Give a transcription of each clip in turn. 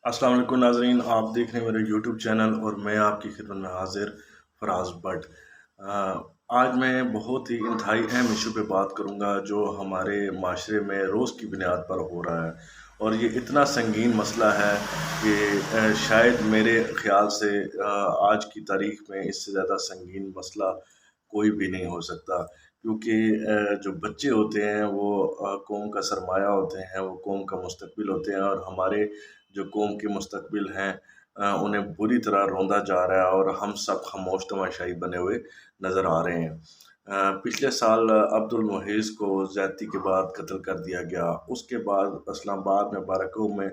السلام علیکم ناظرین، آپ دیکھ رہے ہیں میرے یوٹیوب چینل اور میں آپ کی خدمت میں حاضر فراز بٹ۔ آج میں بہت ہی انتہائی اہم ایشو پہ بات کروں گا جو ہمارے معاشرے میں روز کی بنیاد پر ہو رہا ہے، اور یہ اتنا سنگین مسئلہ ہے کہ شاید میرے خیال سے آج کی تاریخ میں اس سے زیادہ سنگین مسئلہ کوئی بھی نہیں ہو سکتا، کیونکہ جو بچے ہوتے ہیں وہ قوم کا سرمایہ ہوتے ہیں، وہ قوم کا مستقبل ہوتے ہیں، اور ہمارے جو قوم کے مستقبل ہیں انہیں بری طرح روندا جا رہا ہے، اور ہم سب خاموش تماشائی بنے ہوئے نظر آ رہے ہیں۔ پچھلے سال عبد المحیث کو زیادتی کے بعد قتل کر دیا گیا۔ اس کے بعد اسلام آباد میں بارکو میں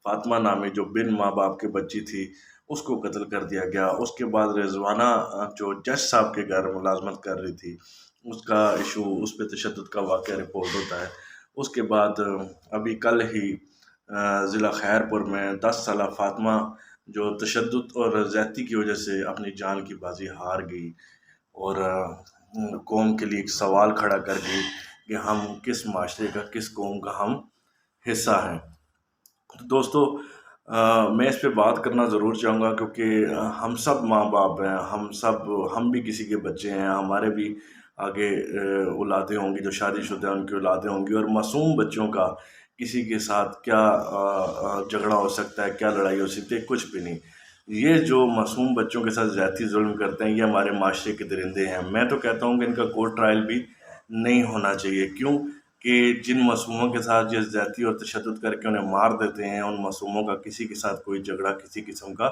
فاطمہ نامی جو بن ماں باپ کی بچی تھی اس کو قتل کر دیا گیا۔ اس کے بعد رضوانہ جو جج صاحب کے گھر ملازمت کر رہی تھی، اس کا ایشو، اس پہ تشدد کا واقعہ رپورٹ ہوتا ہے۔ اس کے بعد ابھی کل ہی ضلع خیر پور میں 10 سالہ فاطمہ جو تشدد اور زیادتی کی وجہ سے اپنی جان کی بازی ہار گئی، اور قوم کے لیے ایک سوال کھڑا کر گئی کہ ہم کس معاشرے کا، کس قوم کا ہم حصہ ہیں۔ تو دوستو، میں اس پہ بات کرنا ضرور چاہوں گا کیونکہ ہم سب ماں باپ ہیں، ہم بھی کسی کے بچے ہیں، ہمارے بھی آگے اولادیں ہوں گی، جو شادی شدہ ہیں ان کی اولادیں ہوں گی، اور معصوم بچوں کا کسی کے ساتھ کیا جھگڑا ہو سکتا ہے، کیا لڑائی ہو سکتی ہے، کچھ بھی نہیں۔ یہ جو معصوم بچوں کے ساتھ زیادتی ظلم کرتے ہیں، یہ ہمارے معاشرے کے درندے ہیں۔ میں تو کہتا ہوں کہ ان کا کورٹ ٹرائل بھی نہیں ہونا چاہیے۔ کیوں کہ جن معصوموں کے ساتھ یہ زیادتی اور تشدد کر کے انہیں مار دیتے ہیں، ان معصوموں کا کسی کے ساتھ کوئی جھگڑا کسی قسم کا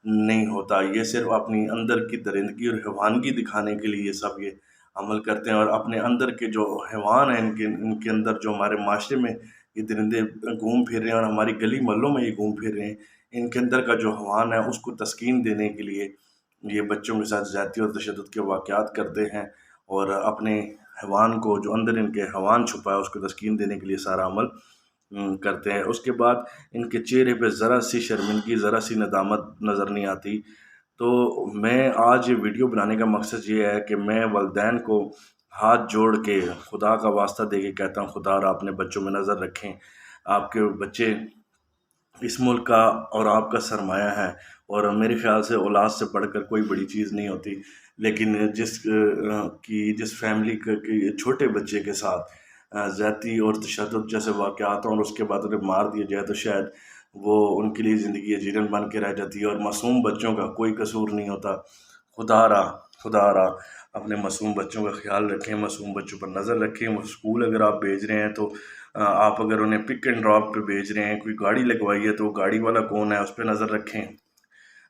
نہیں ہوتا۔ یہ صرف اپنی اندر کی درندگی اور حیوانگی دکھانے کے لیے یہ عمل کرتے ہیں، اور اپنے اندر کے جو حیوان ہیں، ان کے اندر جو ہمارے معاشرے میں یہ درندے گھوم پھر رہے ہیں اور ہماری گلی محلوں میں یہ گھوم پھر رہے ہیں، ان کے اندر کا جو حیوان ہے اس کو تسکین دینے کے لیے یہ بچوں کے ساتھ زیادتی اور تشدد کے واقعات کرتے ہیں، اور اپنے حیوان کو، جو اندر ان کے حیوان چھپا ہے، اس کو تسکین دینے کے لیے سارا عمل کرتے ہیں۔ اس کے بعد ان کے چہرے پہ ذرا سی شرمندگی، ذرا سی ندامت نظر نہیں آتی۔ تو میں آج یہ ویڈیو بنانے کا مقصد یہ ہے کہ میں والدین کو ہاتھ جوڑ کے خدا کا واسطہ دے کے کہتا ہوں، خدا را اپنے بچوں میں نظر رکھیں۔ آپ کے بچے اس ملک کا اور آپ کا سرمایہ ہے، اور میرے خیال سے اولاد سے بڑھ کر کوئی بڑی چیز نہیں ہوتی، لیکن جس فیملی کے چھوٹے بچے کے ساتھ زیادتی اور تشدد جیسے واقعات ہوں اور اس کے بعد انہیں مار دیا جائے تو شاید وہ ان کے لیے زندگی جیرن بن کے رہ جاتی ہے، اور معصوم بچوں کا کوئی قصور نہیں ہوتا۔ خدا را اپنے معصوم بچوں کا خیال رکھیں، معصوم بچوں پر نظر رکھیں۔ وہ اسکول اگر آپ بھیج رہے ہیں تو آپ اگر انہیں پک اینڈ ڈراپ پہ بھیج رہے ہیں، کوئی گاڑی لگوائی ہے تو وہ گاڑی والا کون ہے اس پہ نظر رکھیں۔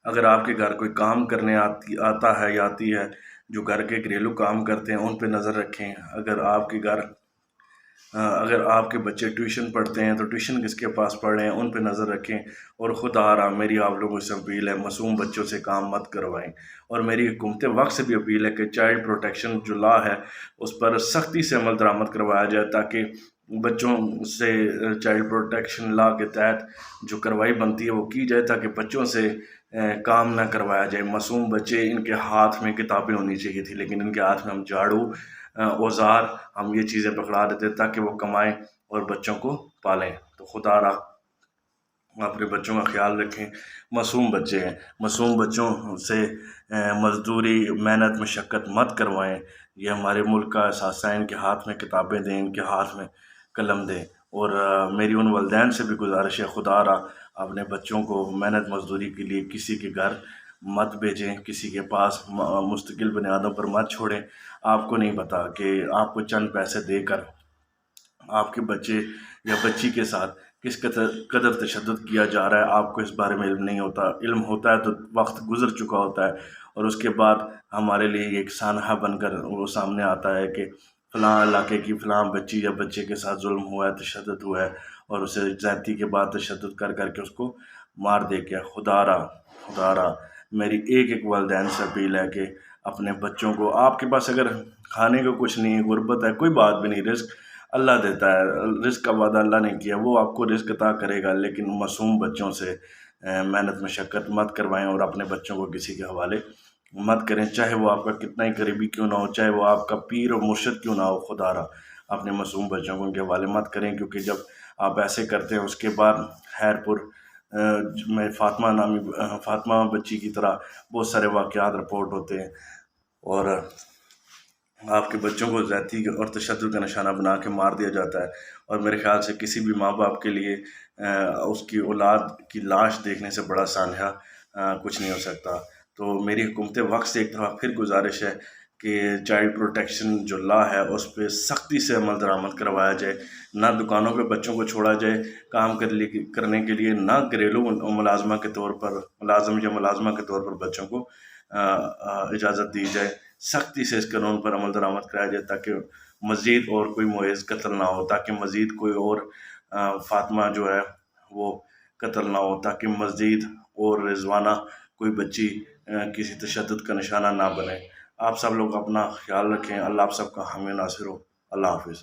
اگر آپ کے گھر کوئی کام کرنے آتا ہے یا آتی ہے جو گھر کے گھریلو کام کرتے ہیں، ان پہ نظر رکھیں۔ اگر آپ کے بچے ٹیوشن پڑھتے ہیں تو ٹیوشن کس کے پاس پڑھ رہے ہیں، ان پہ نظر رکھیں۔ اور خدا را میری آپ لوگوں سے اپیل ہے، معصوم بچوں سے کام مت کروائیں، اور میری حکومت وقت سے بھی اپیل ہے کہ چائلڈ پروٹیکشن جو لا ہے اس پر سختی سے عمل درآمد کروایا جائے، تاکہ بچوں سے چائلڈ پروٹیکشن لا کے تحت جو کارروائی بنتی ہے وہ کی جائے، تاکہ بچوں سے کام نہ کروایا جائے۔ معصوم بچے، ان کے ہاتھ میں کتابیں ہونی چاہیے تھی، لیکن ان کے ہاتھ میں ہم جھاڑو، اوزار، ہم یہ چیزیں پکڑا دیتے تاکہ وہ کمائیں اور بچوں کو پالیں۔ تو خدا را اپنے بچوں کا خیال رکھیں۔ معصوم بچے ہیں، معصوم بچوں سے مزدوری، محنت، مشقت مت کروائیں۔ یہ ہمارے ملک کا اثاثہ ہے، ان کے ہاتھ میں کتابیں دیں، ان کے ہاتھ میں قلم دیں۔ اور میری ان والدین سے بھی گزارش ہے، خدا را اپنے بچوں کو محنت مزدوری کے لیے کسی کے گھر مت بھیجیں، کسی کے پاس مستقل بنیادوں پر مت چھوڑیں۔ آپ کو نہیں پتا کہ آپ کو چند پیسے دے کر آپ کے بچے یا بچی کے ساتھ کس قدر تشدد کیا جا رہا ہے، آپ کو اس بارے میں علم نہیں ہوتا۔ علم ہوتا ہے تو وقت گزر چکا ہوتا ہے، اور اس کے بعد ہمارے لیے ایک سانحہ بن کر وہ سامنے آتا ہے کہ فلاں علاقے کی فلاں بچی یا بچے کے ساتھ ظلم ہوا ہے، تشدد ہوا ہے، اور اسے زیادتی کے بعد تشدد کر کے اس کو مار دے گیا۔ خدا را میری ایک والدین سے اپیل ہے کہ اپنے بچوں کو، آپ کے پاس اگر کھانے کو کچھ نہیں ہے، غربت ہے، کوئی بات بھی نہیں، رزق اللہ دیتا ہے، رزق کا وعدہ اللہ نے کیا، وہ آپ کو رزق عطا کرے گا، لیکن معصوم بچوں سے محنت مشقت مت کروائیں، اور اپنے بچوں کو کسی کے حوالے مت کریں، چاہے وہ آپ کا کتنا ہی قریبی کیوں نہ ہو، چاہے وہ آپ کا پیر اور مرشد کیوں نہ ہو۔ خدا را اپنے معصوم بچوں کو ان کے حوالے مت کریں، کیونکہ جب آپ ایسے کرتے ہیں اس کے بعد خیر پور میں فاطمہ بچی کی طرح بہت سارے واقعات رپورٹ ہوتے ہیں، اور آپ کے بچوں کو زیادتی اور تشدد کا نشانہ بنا کے مار دیا جاتا ہے، اور میرے خیال سے کسی بھی ماں باپ کے لیے اس کی اولاد کی لاش دیکھنے سے بڑا سانحہ کچھ نہیں ہو سکتا۔ تو میری حکومت وقت سے ایک دفعہ پھر گزارش ہے کہ چائلڈ پروٹیکشن جو لا ہے اس پہ سختی سے عمل درآمد کروایا جائے، نہ دکانوں پہ بچوں کو چھوڑا جائے کام کرنے کے لیے، نہ گھریلو ملازمہ کے طور پر ملازم یا ملازمہ کے طور پر بچوں کو اجازت دی جائے۔ سختی سے اس قانون پر عمل درآمد کرایا جائے تاکہ مزید اور کوئی معیز قتل نہ ہو، تاکہ مزید کوئی اور فاطمہ جو ہے وہ قتل نہ ہو، تاکہ مزید اور رضوانہ کوئی بچی کسی تشدد کا نشانہ نہ بنے۔ آپ سب لوگ اپنا خیال رکھیں، اللہ آپ سب کا حامی و ناصر ہو۔ اللہ حافظ۔